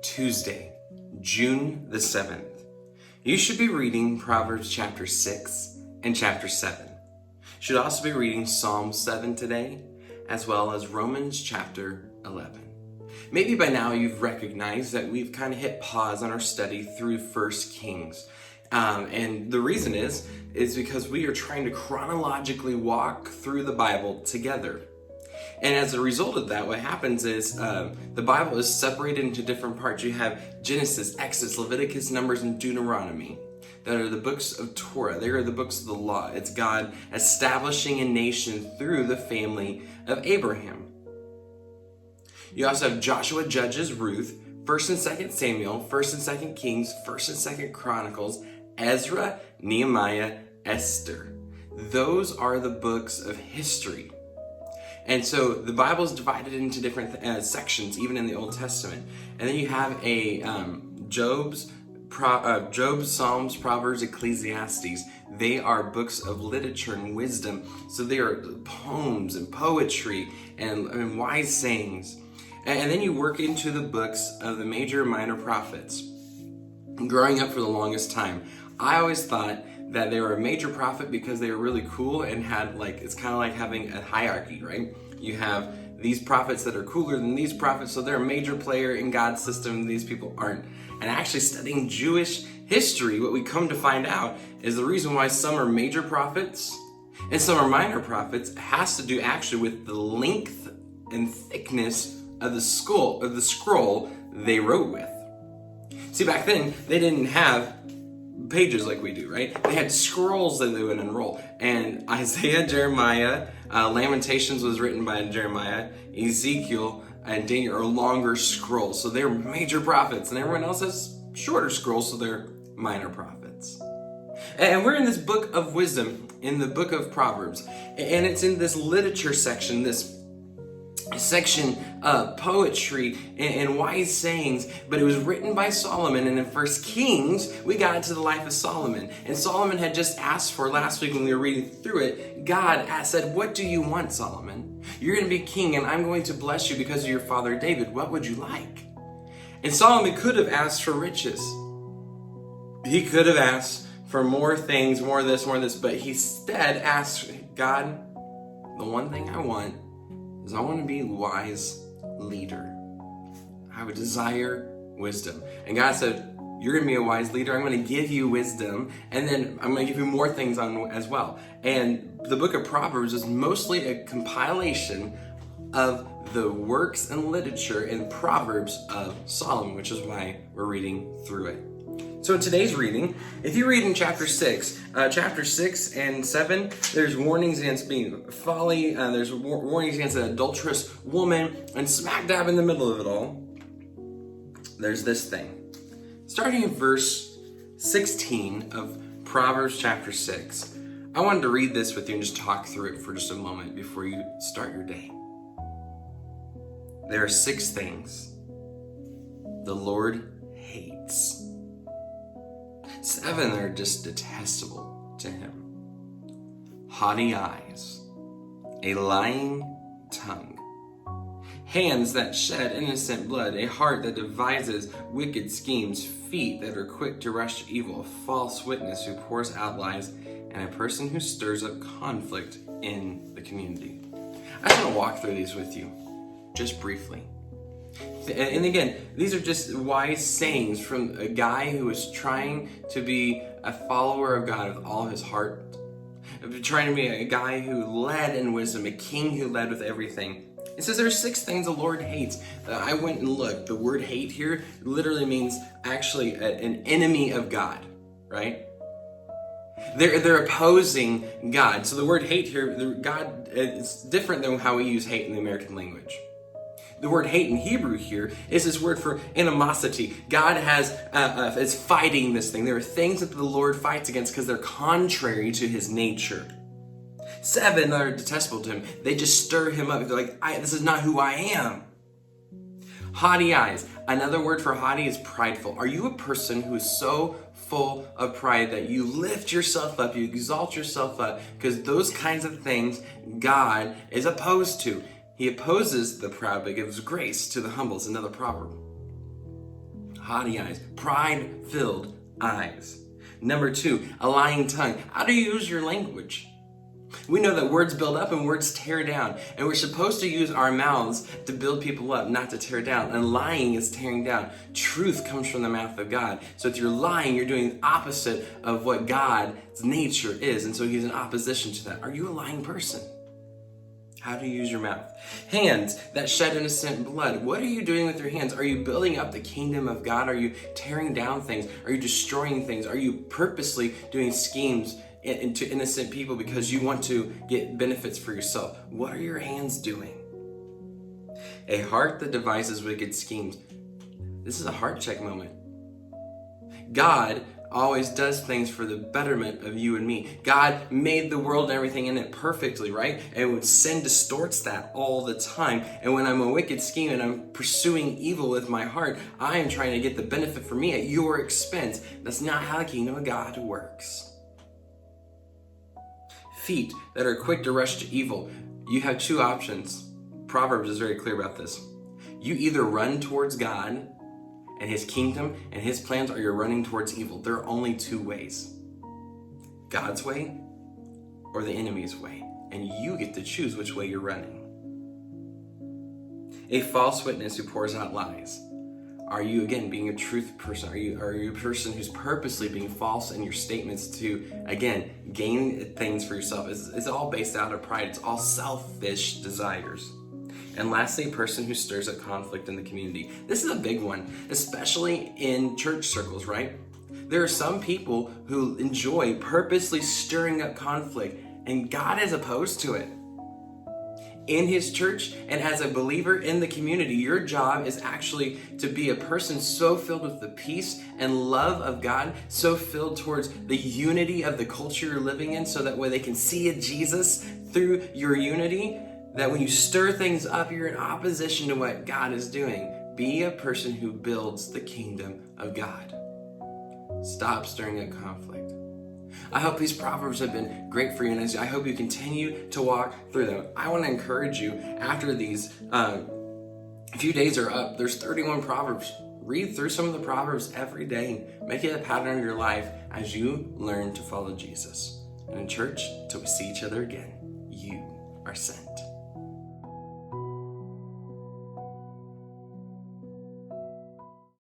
Tuesday, June the 7th. You should be reading Proverbs chapter 6 and chapter 7. You should also be reading Psalm 7 today, as well as Romans chapter 11. Maybe by now you've recognized that we've kind of hit pause on our study through 1 Kings. And the reason is because we are trying to chronologically walk through the Bible together. And as a result of that, what happens is the Bible is separated into different parts. You have Genesis, Exodus, Leviticus, Numbers, and Deuteronomy. That are the books of Torah. They are the books of the law. It's God establishing a nation through the family of Abraham. You also have Joshua, Judges, Ruth, 1st and 2nd Samuel, 1st and 2nd Kings, 1st and 2nd Chronicles, Ezra, Nehemiah, Esther. Those are the books of history. And so the Bible is divided into different sections, even in the Old Testament. And then you have Job's, Psalms, Proverbs, Ecclesiastes. They are books of literature and wisdom. So they are poems and poetry and wise sayings. And then you work into the books of the major and minor prophets. Growing up for the longest time, I always thought that they were a major prophet because they were really cool and had it's kind of like having a hierarchy, right? You have these prophets that are cooler than these prophets, so they're a major player in God's system, and these people aren't. And actually studying Jewish history, what we come to find out is the reason why some are major prophets and some are minor prophets has to do actually with the length and thickness of the scroll they wrote with. See, back then, they didn't have pages like we do, right? They had scrolls that they would unroll. And Isaiah, Jeremiah, Lamentations was written by Jeremiah, Ezekiel, and Daniel are longer scrolls. So they're major prophets. And everyone else has shorter scrolls, so they're minor prophets. And we're in this book of wisdom, in the book of Proverbs. And it's in this literature section, this section of poetry and wise sayings, but it was written by Solomon. And in 1 Kings, we got into the life of Solomon. And Solomon had just asked for, last week when we were reading through it, God said, "What do you want, Solomon? You're going to be king, and I'm going to bless you because of your father David. What would you like?" And Solomon could have asked for riches. He could have asked for more things, more of this, but he instead asked God, the one thing I want is I want to be a wise leader. I would desire wisdom. And God said, "You're going to be a wise leader. I'm going to give you wisdom, and then I'm going to give you more things as well." And the book of Proverbs is mostly a compilation of the works and literature in Proverbs of Solomon, which is why we're reading through it. So in today's reading, if you read in chapter 6 and 7, there's warnings against being folly, there's warnings against an adulterous woman, and smack dab in the middle of it all, there's this thing. Starting in verse 16 of Proverbs chapter 6, I wanted to read this with you and just talk through it for just a moment before you start your day. There are 6 things the Lord hates. 7 are just detestable to him. Haughty eyes, a lying tongue, hands that shed innocent blood, a heart that devises wicked schemes, feet that are quick to rush to evil, a false witness who pours out lies, and a person who stirs up conflict in the community. I just want to walk through these with you, just briefly. And again, these are just wise sayings from a guy who was trying to be a follower of God with all his heart. Trying to be a guy who led in wisdom, a king who led with everything. It says there are 6 things the Lord hates. I went and looked. The word hate here literally means actually an enemy of God, right? They're opposing God. So the word hate here, God, it's different than how we use hate in the American language. The word hate in Hebrew here is this word for animosity. God is fighting this thing. There are things that the Lord fights against because they're contrary to his nature. 7 are detestable to him. They just stir him up. They're like, this is not who I am. Haughty eyes. Another word for haughty is prideful. Are you a person who is so full of pride that you lift yourself up, you exalt yourself up? Because those kinds of things God is opposed to. He opposes the proud but gives grace to the humble. It's another proverb. haughty eyes, pride-filled eyes. Number 2, a lying tongue. How do you use your language? We know that words build up and words tear down. And we're supposed to use our mouths to build people up, not to tear down. And lying is tearing down. Truth comes from the mouth of God. So if you're lying, you're doing the opposite of what God's nature is. And so he's in opposition to that. Are you a lying person? How do you use your mouth? Hands that shed innocent blood. What are you doing with your hands? Are you building up the kingdom of God? Are you tearing down things? Are you destroying things? Are you purposely doing schemes into innocent people because you want to get benefits for yourself? What are your hands doing? A heart that devises wicked schemes. This is a heart check moment. God always does things for the betterment of you and me. God made the world and everything in it perfectly, right? And sin distorts that all the time. And when I'm a wicked scheme and I'm pursuing evil with my heart, I am trying to get the benefit for me at your expense. That's not how the kingdom of God works. Feet that are quick to rush to evil. You have 2 options. Proverbs is very clear about this. You either run towards God and his kingdom and his plans, or you're running towards evil. There are only 2 ways. God's way or the enemy's way. And you get to choose which way you're running. A false witness who pours out lies. Are you, again, being a truth person? Are you a person who's purposely being false in your statements to, again, gain things for yourself? It's all based out of pride. It's all selfish desires. And lastly, a person who stirs up conflict in the community. This is a big one, especially in church circles, right? There are some people who enjoy purposely stirring up conflict, and God is opposed to it. In his church and as a believer in the community, your job is actually to be a person so filled with the peace and love of God, so filled towards the unity of the culture you're living in, so that way they can see a Jesus through your unity, that when you stir things up, you're in opposition to what God is doing. Be a person who builds the kingdom of God. Stop stirring up conflict. I hope these Proverbs have been great for you, and I hope you continue to walk through them. I want to encourage you, after these few days are up, there's 31 Proverbs. Read through some of the Proverbs every day. Make it a pattern in your life as you learn to follow Jesus. And in church, till we see each other again, you are sent.